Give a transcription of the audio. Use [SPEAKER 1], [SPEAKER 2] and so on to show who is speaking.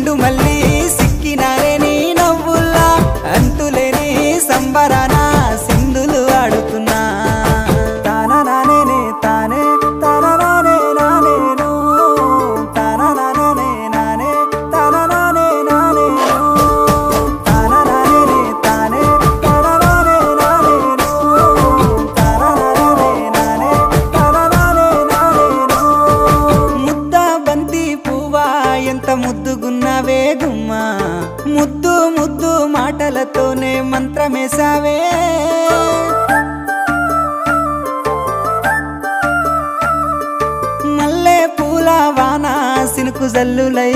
[SPEAKER 1] చెండు మళ్ళీ సిక్కినారే నీ నవ్వుల్లా అంతులేని సంబరాన సింధులు ఆడుతున్నా తానా నానే తానే తానా నానే నానేను తానా నానే నానే తానా నానే నానేను తానా నానే తానే తానా నానే నానేను తానా నానే నానే తానా నానే నానేను ముద్ద బంతి పువ్వా ఎంత ముద్దుగున్నావే గుమ్మా ముద్దు ముద్దు మాటలతోనే మంత్రమేసావే మల్లె పూల వాన సినుకు జల్లులై